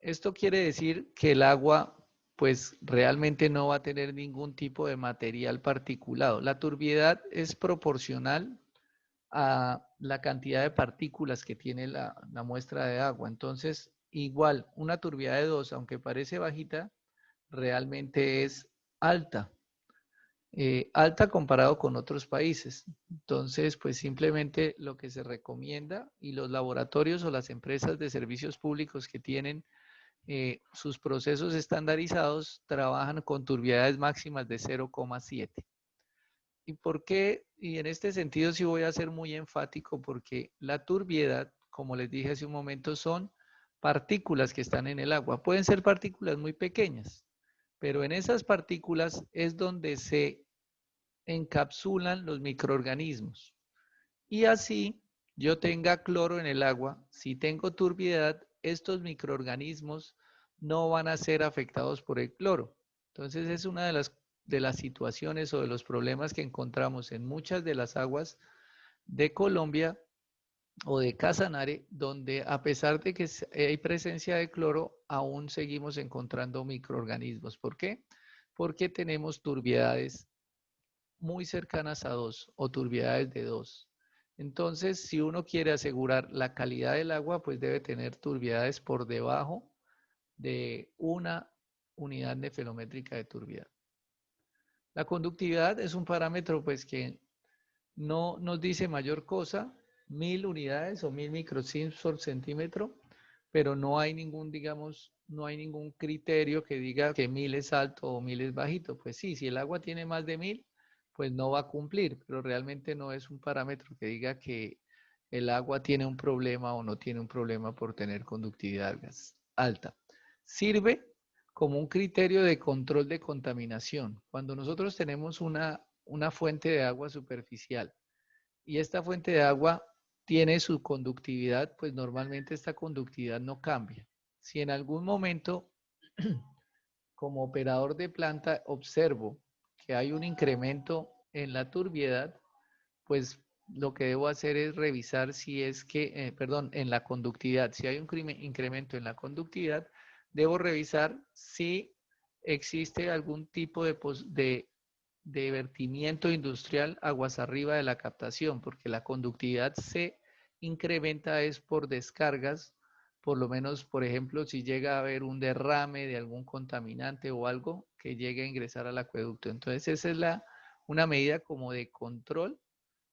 Esto quiere decir que el agua pues realmente no va a tener ningún tipo de material particulado. La turbiedad es proporcional a la cantidad de partículas que tiene la muestra de agua. Entonces, igual, una turbiedad de 2, aunque parece bajita, realmente es alta. Alta comparado con otros países. Entonces, pues simplemente lo que se recomienda y los laboratorios o las empresas de servicios públicos que tienen sus procesos estandarizados trabajan con turbiedades máximas de 0,7. ¿Y por qué? Y en este sentido sí voy a ser muy enfático porque la turbiedad, como les dije hace un momento, son partículas que están en el agua. Pueden ser partículas muy pequeñas, pero en esas partículas es donde se encapsulan los microorganismos. Y así yo tenga cloro en el agua, si tengo turbiedad, estos microorganismos no van a ser afectados por el cloro. Entonces es una de las situaciones o de los problemas que encontramos en muchas de las aguas de Colombia o de Casanare, donde a pesar de que hay presencia de cloro, aún seguimos encontrando microorganismos. ¿Por qué? Porque tenemos turbiedades muy cercanas a 2 o turbiedades de 2. Entonces, si uno quiere asegurar la calidad del agua, pues debe tener turbiedades por debajo de una unidad nefelométrica de turbiedad. La conductividad es un parámetro pues que no nos dice mayor cosa, 1000 unidades o 1000 microsiemens por centímetro, pero no hay ningún, digamos, no hay ningún criterio que diga que 1000 es alto o 1000 es bajito. Pues sí, si el agua tiene más de 1000, pues no va a cumplir, pero realmente no es un parámetro que diga que el agua tiene un problema o no tiene un problema por tener conductividad alta. Sirve como un criterio de control de contaminación. Cuando nosotros tenemos una fuente de agua superficial y esta fuente de agua tiene su conductividad, pues normalmente esta conductividad no cambia. Si en algún momento, como operador de planta, observo que hay un incremento en la turbiedad, pues lo que debo hacer es revisar si es que, perdón, en la conductividad. Si hay un incremento en la conductividad, debo revisar si existe algún tipo de vertimiento industrial aguas arriba de la captación, porque la conductividad se incrementa es por descargas, por lo menos, por ejemplo, si llega a haber un derrame de algún contaminante o algo que llegue a ingresar al acueducto. Entonces, esa es una medida como de control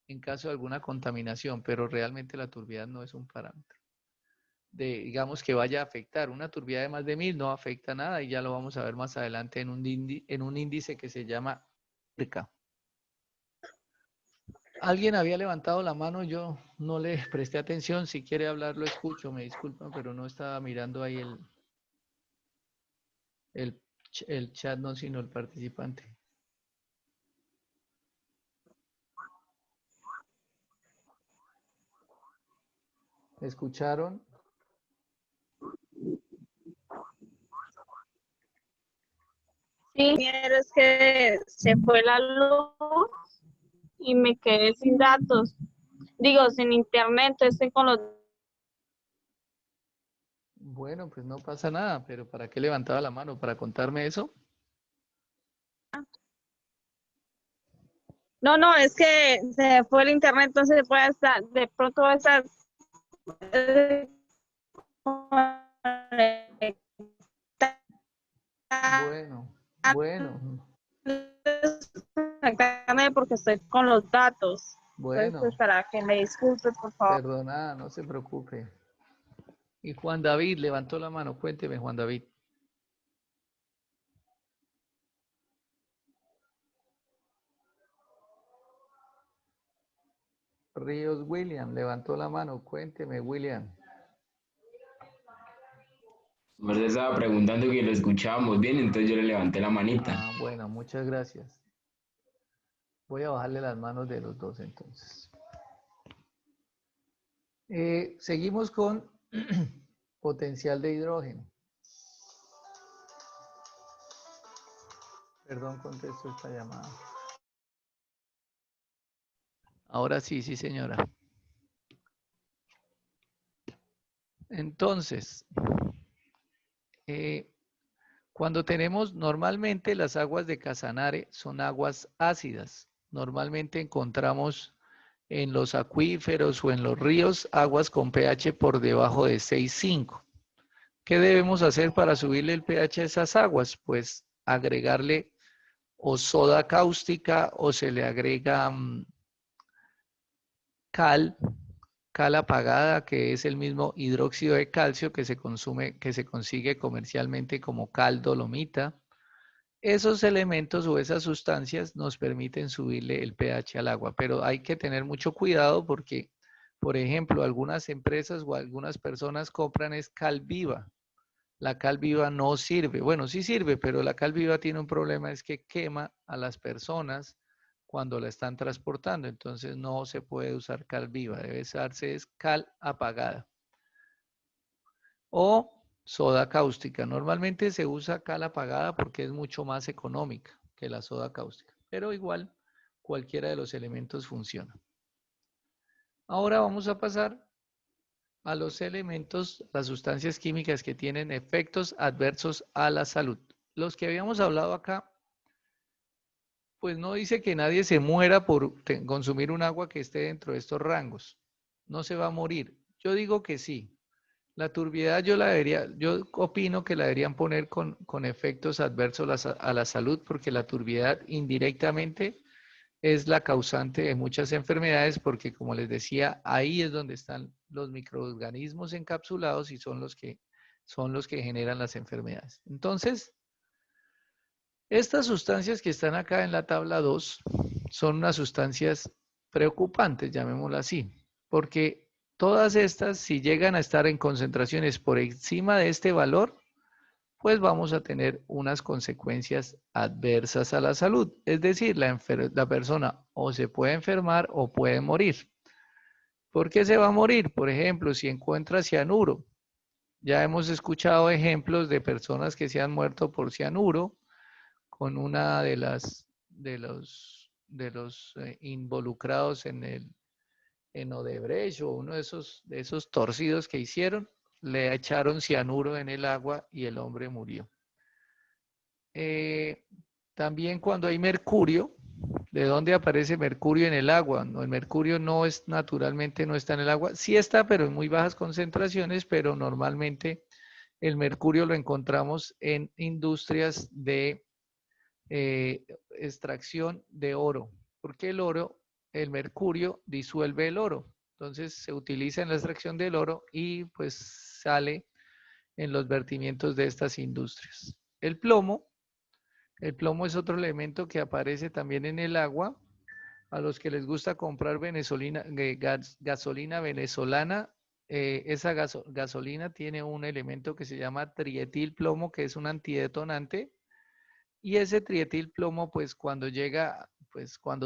en caso de alguna contaminación, pero realmente la turbiedad no es un parámetro digamos, que vaya a afectar. Una turbiedad de más de 1000 no afecta nada y ya lo vamos a ver más adelante en un índice que se llama IRCA. Alguien había levantado la mano, yo no le presté atención. Si quiere hablar, lo escucho, me disculpan, pero no estaba mirando ahí el, el chat, no, sino el participante. ¿Escucharon? Sí, es que se fue la luz y me quedé sin datos. Digo, sin internet, estoy con los... Bueno, pues no pasa nada, pero ¿para qué levantaba la mano? ¿Para contarme eso? No, no, es que se fue el internet, entonces puede estar, de pronto estar Bueno, bueno, porque estoy con los datos. Entonces, pues bueno, para que me disculpe, por favor. perdona, no se preocupe. Y Juan David levantó la mano, cuénteme, Juan David. Ríos William levantó la mano, cuénteme, William. Usted estaba preguntando que lo escuchábamos bien, entonces yo le levanté la manita. Ah, bueno, muchas gracias. Voy a bajarle las manos de los dos entonces. Seguimos con potencial de hidrógeno. Perdón, contesto esta llamada. Ahora sí, sí, señora. Entonces, Cuando tenemos, normalmente las aguas de Casanare son aguas ácidas. Normalmente encontramos en los acuíferos o en los ríos aguas con pH por debajo de 6,5. ¿Qué debemos hacer para subirle el pH a esas aguas? Pues agregarle o soda cáustica o se le agrega cal apagada, que es el mismo hidróxido de calcio que se consigue comercialmente como cal dolomita. Esos elementos o esas sustancias nos permiten subirle el pH al agua, pero hay que tener mucho cuidado porque, por ejemplo, algunas empresas o algunas personas compran es cal viva. La cal viva no sirve. Bueno, sí sirve, pero la cal viva tiene un problema, es que quema a las personas cuando la están transportando. Entonces no se puede usar cal viva, debe usarse es cal apagada. O soda cáustica. Normalmente se usa cal apagada porque es mucho más económica que la soda cáustica, pero igual cualquiera de los elementos funciona. Ahora vamos a pasar a los elementos, las sustancias químicas que tienen efectos adversos a la salud. Los que habíamos hablado acá, pues no dice que nadie se muera por consumir un agua que esté dentro de estos rangos. No se va a morir. Yo digo que sí. La turbiedad yo opino que la deberían poner con efectos adversos a la salud, porque la turbiedad indirectamente es la causante de muchas enfermedades, porque como les decía, ahí es donde están los microorganismos encapsulados y son los que generan las enfermedades. Entonces, estas sustancias que están acá en la tabla 2 son unas sustancias preocupantes, llamémoslo así, porque todas estas, si llegan a estar en concentraciones por encima de este valor, pues vamos a tener unas consecuencias adversas a la salud. Es decir, la persona o se puede enfermar o puede morir. ¿Por qué se va a morir? Por ejemplo, si encuentra cianuro. Ya hemos escuchado ejemplos de personas que se han muerto por cianuro con una de los involucrados en Odebrecht o uno de esos torcidos que hicieron, le echaron cianuro en el agua y el hombre murió. También cuando hay mercurio, ¿de dónde aparece mercurio en el agua? No, el mercurio no es naturalmente, no está en el agua. Sí está, pero en muy bajas concentraciones, pero normalmente el mercurio lo encontramos en industrias de extracción de oro, porque el mercurio disuelve el oro. Entonces se utiliza en la extracción del oro y pues sale en los vertimientos de estas industrias. El plomo es otro elemento que aparece también en el agua. A los que les gusta comprar gasolina venezolana, esa gasolina tiene un elemento que se llama trietilplomo, que es un antidetonante. Y ese trietilplomo, pues cuando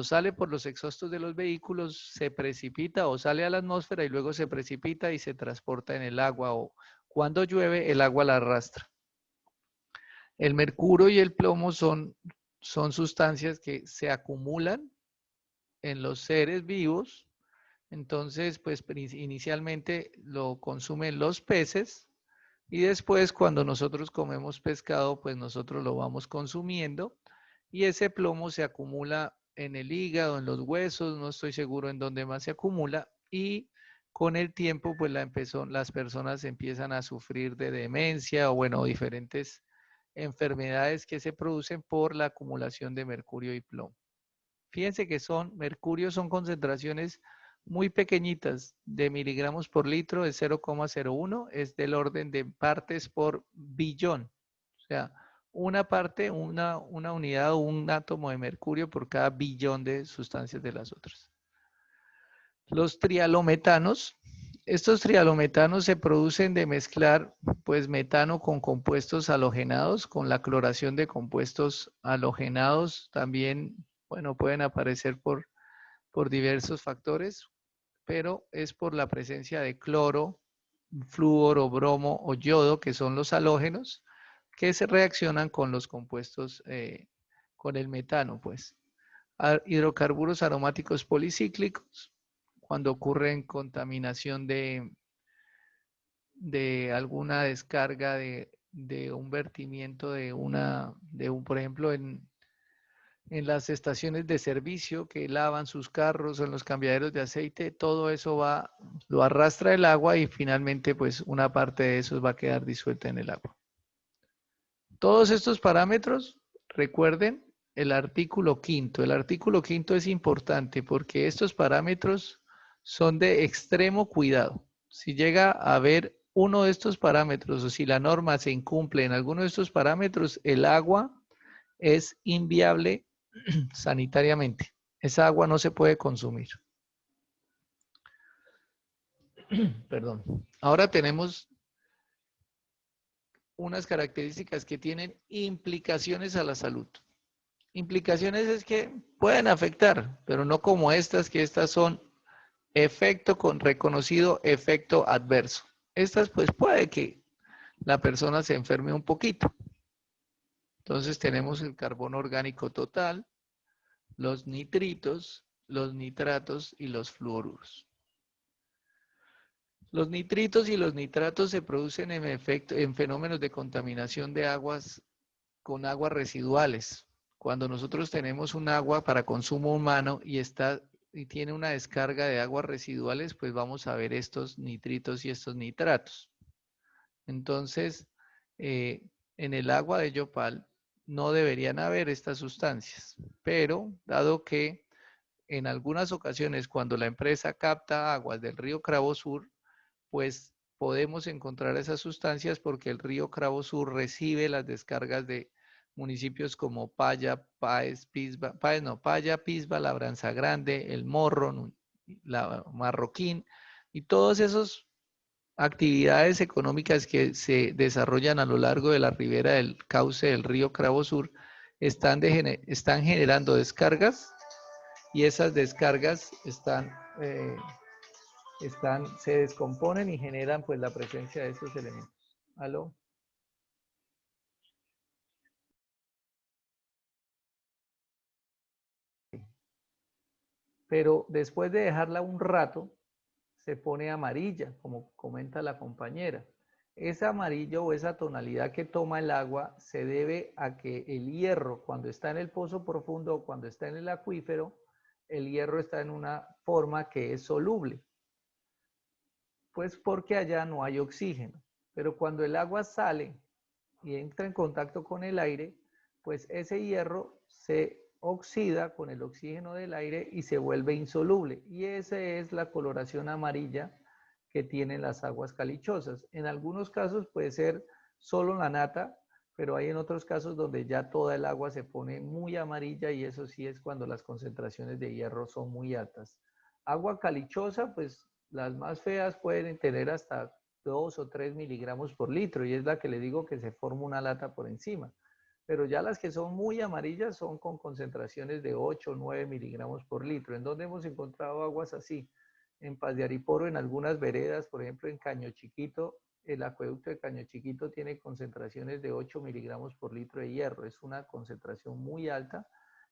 sale por los exhaustos de los vehículos, se precipita o sale a la atmósfera y luego se precipita y se transporta en el agua, o cuando llueve, el agua la arrastra. El mercurio y el plomo son sustancias que se acumulan en los seres vivos. Entonces, pues inicialmente lo consumen los peces y después cuando nosotros comemos pescado, pues nosotros lo vamos consumiendo y ese plomo se acumula en el hígado, en los huesos, no estoy seguro en dónde más se acumula, y con el tiempo pues las personas empiezan a sufrir de demencia o bueno, diferentes enfermedades que se producen por la acumulación de mercurio y plomo. Fíjense que mercurio son concentraciones muy pequeñitas, de miligramos por litro, de 0,01, es del orden de partes por billón. O sea, una parte, una unidad o un átomo de mercurio por cada billón de sustancias de las otras. Los trialometanos. Estos trialometanos se producen de mezclar pues metano con compuestos halogenados, con la cloración de compuestos halogenados. También, bueno, pueden aparecer por diversos factores, pero es por la presencia de cloro, flúor, bromo o yodo, que son los halógenos, que se reaccionan con los compuestos, con el metano, pues. Hidrocarburos aromáticos policíclicos, cuando ocurre contaminación de alguna descarga un vertimiento por ejemplo, en las estaciones de servicio que lavan sus carros o en los cambiaderos de aceite, todo eso lo arrastra el agua y finalmente pues una parte de eso va a quedar disuelta en el agua. Todos estos parámetros, recuerden el artículo quinto. El artículo quinto es importante porque estos parámetros son de extremo cuidado. Si llega a haber uno de estos parámetros o si la norma se incumple en alguno de estos parámetros, el agua es inviable sanitariamente. Esa agua no se puede consumir. Perdón. Ahora tenemos unas características que tienen implicaciones a la salud. Implicaciones es que pueden afectar, pero no como estas, que estas son efecto con reconocido efecto adverso. Estas pues puede que la persona se enferme un poquito. Entonces tenemos el carbono orgánico total, los nitritos, los nitratos y los fluoruros. Los nitritos y los nitratos se producen en fenómenos de contaminación de aguas con aguas residuales. Cuando nosotros tenemos un agua para consumo humano y tiene una descarga de aguas residuales, pues vamos a ver estos nitritos y estos nitratos. Entonces, en el agua de Yopal no deberían haber estas sustancias, pero dado que en algunas ocasiones cuando la empresa capta aguas del río Cravo Sur, pues podemos encontrar esas sustancias porque el río Cravo Sur recibe las descargas de municipios como Paya, Pisba, Labranza Grande, El Morro, la Marroquín, y todas esas actividades económicas que se desarrollan a lo largo de la ribera del cauce del río Cravo Sur están generando descargas y esas descargas se descomponen y generan pues la presencia de estos elementos. ¿Aló? Pero después de dejarla un rato, se pone amarilla, como comenta la compañera. Esa amarillo o esa tonalidad que toma el agua se debe a que el hierro, cuando está en el pozo profundo o cuando está en el acuífero, el hierro está en una forma que es soluble. Pues porque allá no hay oxígeno. Pero cuando el agua sale y entra en contacto con el aire, pues ese hierro se oxida con el oxígeno del aire y se vuelve insoluble. Y esa es la coloración amarilla que tienen las aguas calichosas. En algunos casos puede ser solo la nata, pero hay en otros casos donde ya toda el agua se pone muy amarilla y eso sí es cuando las concentraciones de hierro son muy altas. Agua calichosa, pues las más feas pueden tener hasta 2 o 3 miligramos por litro y es la que le digo que se forma una lata por encima. Pero ya las que son muy amarillas son con concentraciones de 8 o 9 miligramos por litro. ¿En dónde hemos encontrado aguas así? En Paz de Ariporo, en algunas veredas, por ejemplo en Caño Chiquito, el acueducto de Caño Chiquito tiene concentraciones de 8 miligramos por litro de hierro. Es una concentración muy alta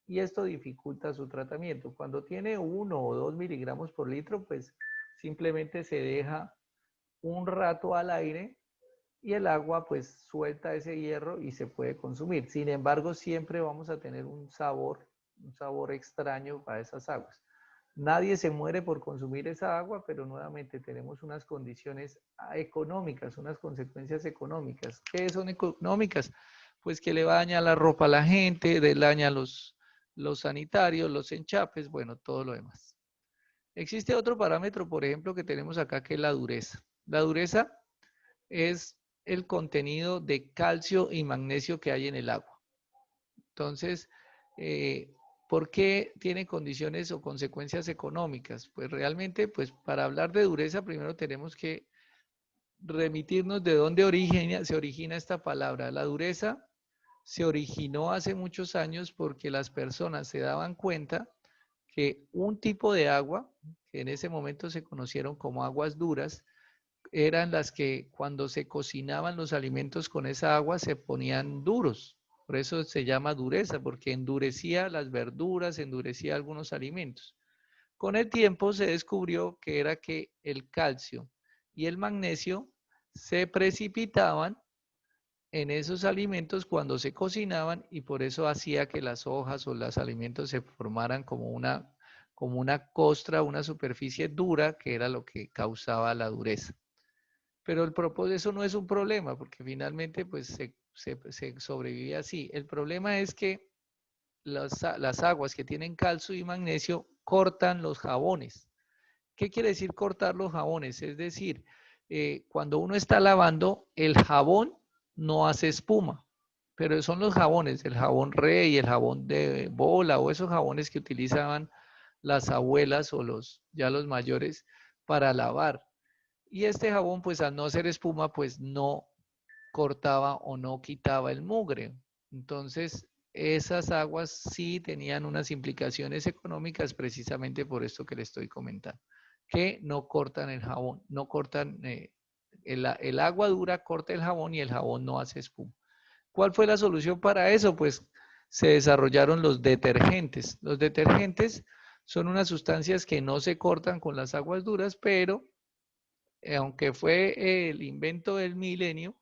y esto dificulta su tratamiento. Cuando tiene 1 o 2 miligramos por litro, pues simplemente se deja un rato al aire y el agua pues suelta ese hierro y se puede consumir. Sin embargo, siempre vamos a tener un sabor extraño para esas aguas. Nadie se muere por consumir esa agua, pero nuevamente tenemos unas condiciones económicas, unas consecuencias económicas. ¿Qué son económicas? Pues que le va a dañar la ropa a la gente, le daña los sanitarios, los enchapes, bueno, todo lo demás. Existe otro parámetro, por ejemplo, que tenemos acá, que es la dureza. La dureza es el contenido de calcio y magnesio que hay en el agua. Entonces, ¿por qué tiene condiciones o consecuencias económicas? Pues realmente, pues para hablar de dureza, primero tenemos que remitirnos de dónde se origina esta palabra. La dureza se originó hace muchos años porque las personas se daban cuenta que un tipo de agua, que en ese momento se conocieron como aguas duras, eran las que cuando se cocinaban los alimentos con esa agua se ponían duros. Por eso se llama dureza, porque endurecía las verduras, endurecía algunos alimentos. Con el tiempo se descubrió que era que el calcio y el magnesio se precipitaban en esos alimentos cuando se cocinaban y por eso hacía que las hojas o los alimentos se formaran como una costra, una superficie dura, que era lo que causaba la dureza. Pero el propósito, eso no es un problema, porque finalmente pues se sobrevive así. El problema es que las aguas que tienen calcio y magnesio cortan los jabones. ¿Qué quiere decir cortar los jabones? Es decir, cuando uno está lavando, el jabón no hace espuma, pero son los jabones, el jabón Rey, el jabón de bola o esos jabones que utilizaban las abuelas o ya los mayores para lavar. Y este jabón, pues al no hacer espuma, pues no cortaba o no quitaba el mugre. Entonces, esas aguas sí tenían unas implicaciones económicas precisamente por esto que le estoy comentando, que no cortan el jabón, no cortan, el agua dura corta el jabón y el jabón no hace espuma. ¿Cuál fue la solución para eso? Pues se desarrollaron los detergentes. Los detergentes son unas sustancias que no se cortan con las aguas duras, pero aunque fue el invento del milenio,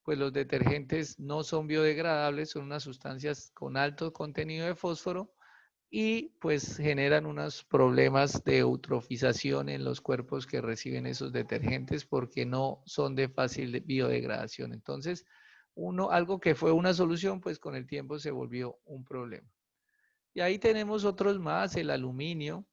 pues los detergentes no son biodegradables, son unas sustancias con alto contenido de fósforo y pues generan unos problemas de eutrofización en los cuerpos que reciben esos detergentes porque no son de fácil biodegradación. Entonces, algo que fue una solución, pues con el tiempo se volvió un problema. Y ahí tenemos otros más, el aluminio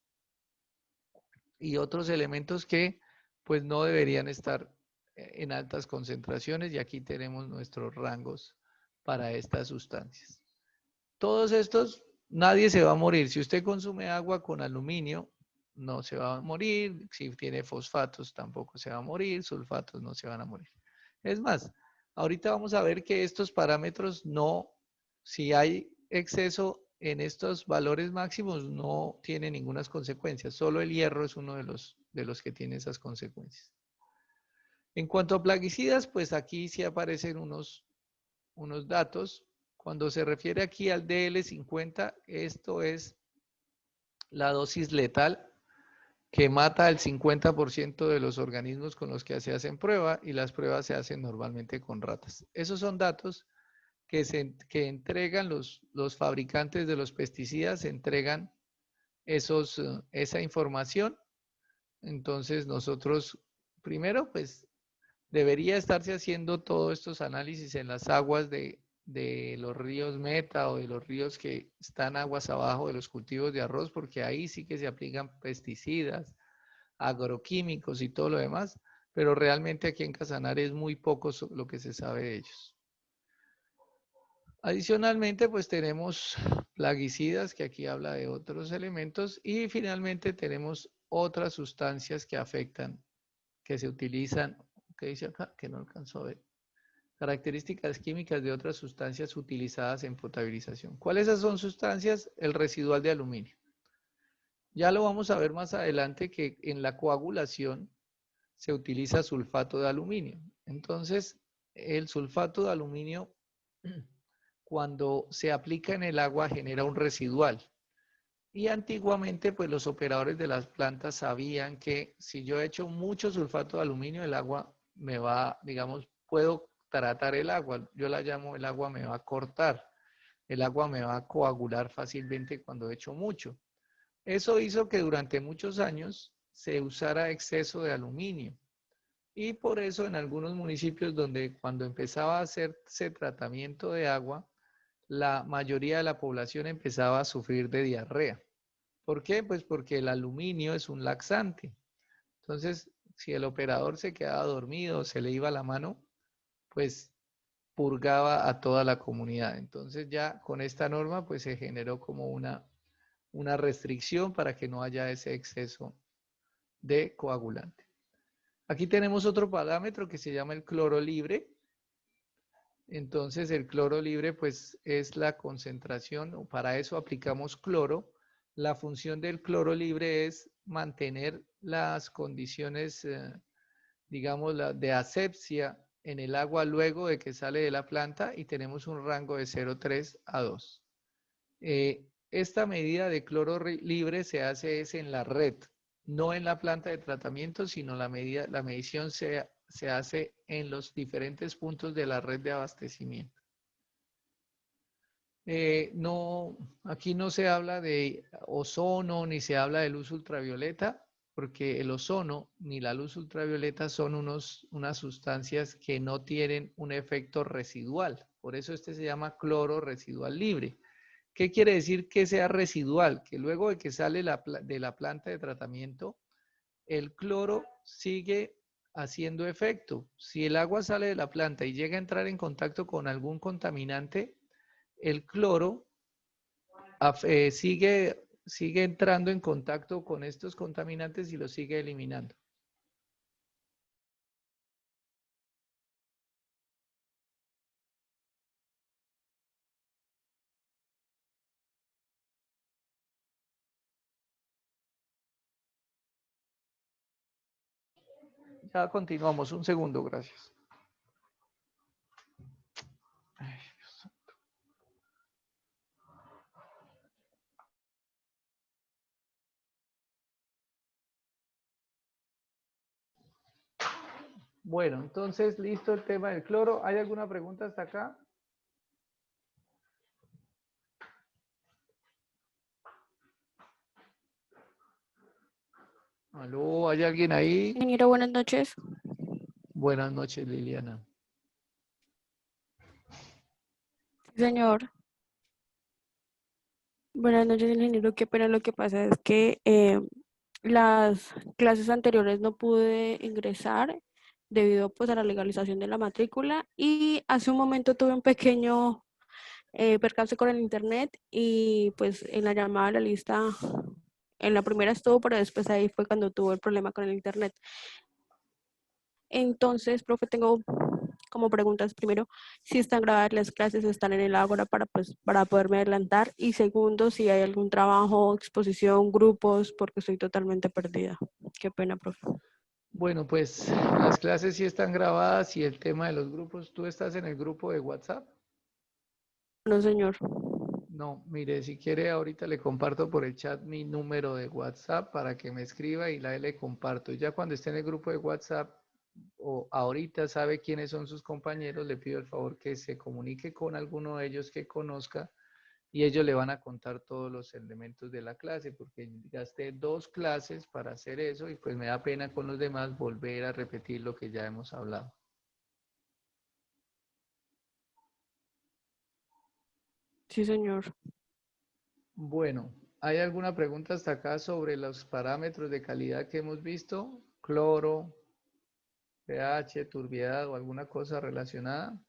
y otros elementos que pues no deberían estar en altas concentraciones y aquí tenemos nuestros rangos para estas sustancias. Todos estos, nadie se va a morir. Si usted consume agua con aluminio, no se va a morir. Si tiene fosfatos, tampoco se va a morir. Sulfatos no se van a morir. Es más, ahorita vamos a ver que estos parámetros no, si hay exceso en estos valores máximos, no tiene ninguna consecuencia. Solo el hierro es uno de los que tiene esas consecuencias. En cuanto a plaguicidas, pues aquí sí aparecen unos datos. Cuando se refiere aquí al DL50, esto es la dosis letal que mata al 50% de los organismos con los que se hacen prueba y las pruebas se hacen normalmente con ratas. Esos son datos que entregan los fabricantes de los pesticidas, entregan esa información. Entonces nosotros, primero, pues debería estarse haciendo todos estos análisis en las aguas de los ríos Meta o de los ríos que están aguas abajo de los cultivos de arroz, porque ahí sí que se aplican pesticidas, agroquímicos y todo lo demás, pero realmente aquí en Casanare es muy poco lo que se sabe de ellos. Adicionalmente, pues tenemos plaguicidas, que aquí habla de otros elementos, y finalmente tenemos otras sustancias que afectan, que se utilizan, ¿qué dice acá? Que no alcanzó a ver. Características químicas de otras sustancias utilizadas en potabilización. ¿Cuáles son sustancias? El residual de aluminio. Ya lo vamos a ver más adelante que en la coagulación se utiliza sulfato de aluminio. Entonces, el sulfato de aluminio, cuando se aplica en el agua, genera un residual. Y antiguamente, pues los operadores de las plantas sabían que si yo echo mucho sulfato de aluminio, el agua me va, digamos, puedo tratar el agua. Yo la llamo el agua me va a cortar. El agua me va a coagular fácilmente cuando echo mucho. Eso hizo que durante muchos años se usara exceso de aluminio. Y por eso en algunos municipios donde cuando empezaba a hacerse tratamiento de agua, la mayoría de la población empezaba a sufrir de diarrea. ¿Por qué? Pues porque el aluminio es un laxante. Entonces, si el operador se quedaba dormido o se le iba la mano, pues purgaba a toda la comunidad. Entonces ya con esta norma pues se generó como una restricción para que no haya ese exceso de coagulante. Aquí tenemos otro parámetro que se llama el cloro libre. Entonces el cloro libre pues es la concentración, para eso aplicamos cloro. La función del cloro libre es mantener las condiciones, digamos, de asepsia en el agua luego de que sale de la planta y tenemos un rango de 0,3 a 2. Esta medida de cloro libre se hace en la red, no en la planta de tratamiento, sino la medición se se hace en los diferentes puntos de la red de abastecimiento. No, aquí no se habla de ozono ni se habla de luz ultravioleta, porque el ozono ni la luz ultravioleta son unas sustancias que no tienen un efecto residual. Por eso este se llama cloro residual libre. ¿Qué quiere decir que sea residual? Que luego de que sale de la planta de tratamiento, el cloro sigue haciendo efecto. Si el agua sale de la planta y llega a entrar en contacto con algún contaminante, el cloro sigue entrando en contacto con estos contaminantes y los sigue eliminando. Ya continuamos, un segundo, gracias. Ay, Dios. Bueno, entonces, listo el tema del cloro. ¿Hay alguna pregunta hasta acá? ¿Aló? ¿Hay alguien ahí? Ingeniero, buenas noches. Buenas noches, Liliana. Señor. Buenas noches, ingeniero. Qué pena, lo que pasa es que las clases anteriores no pude ingresar debido pues a la legalización de la matrícula, y hace un momento tuve un pequeño percance con el internet, y pues en la llamada a la lista, en la primera estuvo, pero después ahí fue cuando tuvo el problema con el internet. Entonces, profe, tengo como preguntas: primero, si están grabadas las clases, están en el Ágora para poderme adelantar, y segundo, si hay algún trabajo, exposición, grupos, porque estoy totalmente perdida. Qué pena, profe. Bueno, pues las clases sí están grabadas y el tema de los grupos, ¿tú estás en el grupo de WhatsApp? No, señor. No, mire, si quiere ahorita le comparto por el chat mi número de WhatsApp para que me escriba y le comparto. Ya cuando esté en el grupo de WhatsApp o ahorita sabe quiénes son sus compañeros, le pido el favor que se comunique con alguno de ellos que conozca y ellos le van a contar todos los elementos de la clase, porque gasté 2 clases para hacer eso y pues me da pena con los demás volver a repetir lo que ya hemos hablado. Sí, señor. Bueno, ¿hay alguna pregunta hasta acá sobre los parámetros de calidad que hemos visto? Cloro, pH, turbiedad o alguna cosa relacionada.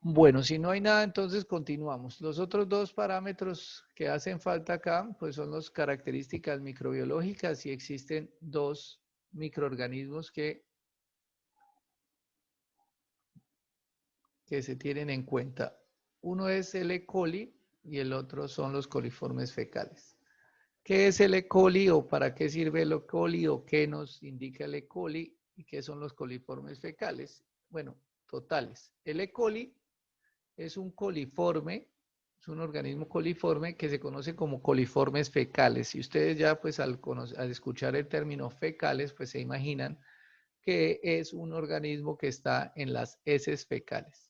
Bueno, si no hay nada, entonces continuamos. Los otros 2 parámetros que hacen falta acá, pues son las características microbiológicas, y existen 2 microorganismos que se tienen en cuenta. Uno es el E. coli y el otro son los coliformes fecales. ¿Qué es el E. coli o para qué sirve el E. coli o qué nos indica el E. coli y qué son los coliformes fecales? Bueno, totales. El E. coli es un coliforme, es un organismo coliforme que se conoce como coliformes fecales. Y ustedes ya pues al escuchar el término fecales pues se imaginan que es un organismo que está en las heces fecales.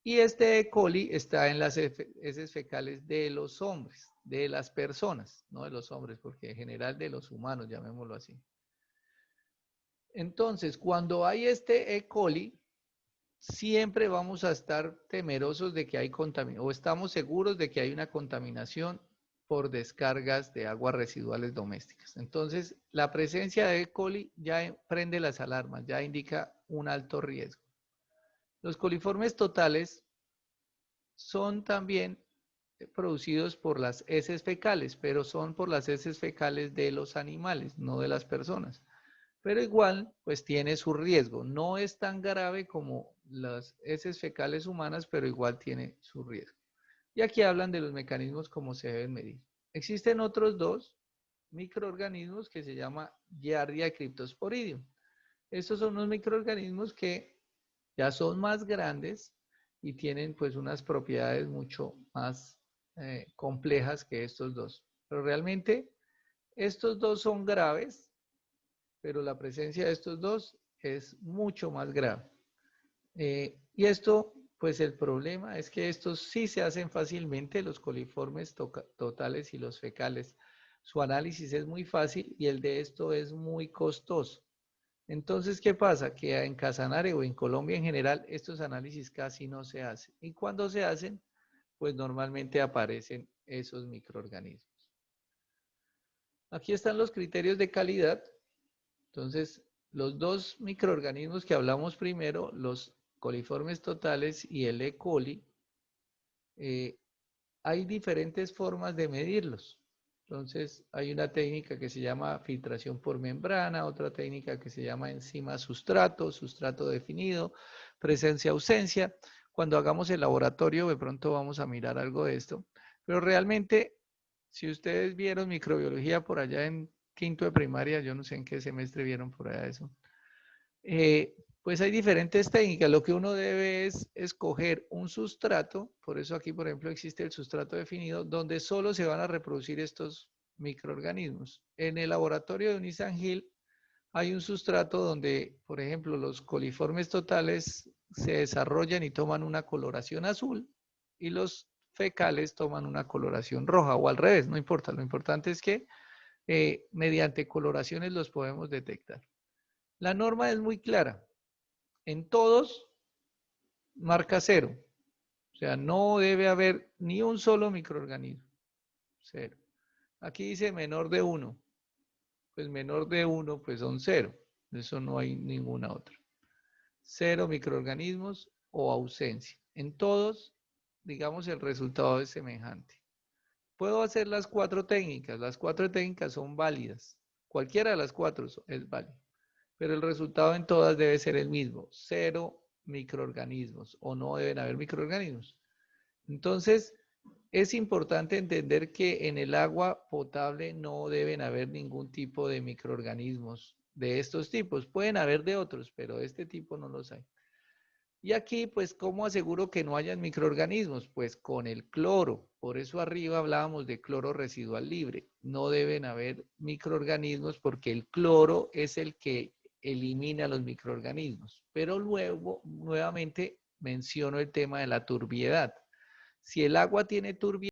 Y este E. coli está en las heces fecales de los hombres, de las personas, no de los hombres, porque en general de los humanos, llamémoslo así. Entonces, cuando hay este E. coli, siempre vamos a estar temerosos de que hay contaminación, o estamos seguros de que hay una contaminación por descargas de aguas residuales domésticas. Entonces, la presencia de E. coli ya prende las alarmas, ya indica un alto riesgo. Los coliformes totales son también producidos por las heces fecales, pero son por las heces fecales de los animales, no de las personas. Pero igual, pues tiene su riesgo. No es tan grave como las heces fecales humanas, pero igual tiene su riesgo. Y aquí hablan de los mecanismos como se deben medir. Existen otros 2 microorganismos que se llama Giardia y Cryptosporidium. Estos son unos microorganismos que ya son más grandes y tienen pues unas propiedades mucho más complejas que estos 2. Pero realmente estos 2 son graves, pero la presencia de estos 2 es mucho más grave. Y esto, pues el problema es que estos sí se hacen fácilmente, los coliformes totales y los fecales. Su análisis es muy fácil y el de esto es muy costoso. Entonces, ¿qué pasa? Que en Casanare o en Colombia en general, estos análisis casi no se hacen. Y cuando se hacen, pues normalmente aparecen esos microorganismos. Aquí están los criterios de calidad. Entonces, los dos microorganismos que hablamos primero, los coliformes totales y el E. coli, hay diferentes formas de medirlos. Entonces, hay una técnica que se llama filtración por membrana, otra técnica que se llama enzima sustrato, sustrato definido, presencia-ausencia. Cuando hagamos el laboratorio, de pronto vamos a mirar algo de esto. Pero realmente, si ustedes vieron microbiología por allá en quinto de primaria, yo no sé en qué semestre vieron por allá eso, pues hay diferentes técnicas. Lo que uno debe es escoger un sustrato, por eso aquí, por ejemplo, existe el sustrato definido, donde solo se van a reproducir estos microorganismos. En el laboratorio de Unisan Hill hay un sustrato donde, por ejemplo, los coliformes totales se desarrollan y toman una coloración azul y los fecales toman una coloración roja o al revés, no importa. Lo importante es que mediante coloraciones los podemos detectar. La norma es muy clara. En todos, marca 0. O sea, no debe haber ni un solo microorganismo. 0. Aquí dice menor de 1. Pues menor de 1, pues son 0. Eso no hay ninguna otra. 0 microorganismos o ausencia. En todos, digamos, el resultado es semejante. Puedo hacer las 4 técnicas. Las 4 técnicas son válidas. Cualquiera de las 4 es válida. Pero el resultado en todas debe ser el mismo. 0 microorganismos o no deben haber microorganismos. Entonces, es importante entender que en el agua potable no deben haber ningún tipo de microorganismos de estos tipos. Pueden haber de otros, pero de este tipo no los hay. Y aquí, pues, ¿cómo aseguro que no hayan microorganismos? Pues con el cloro. Por eso arriba hablábamos de cloro residual libre. No deben haber microorganismos porque el cloro es el que elimina los microorganismos. Pero luego, nuevamente, menciono el tema de la turbiedad. Si el agua tiene turbiedad,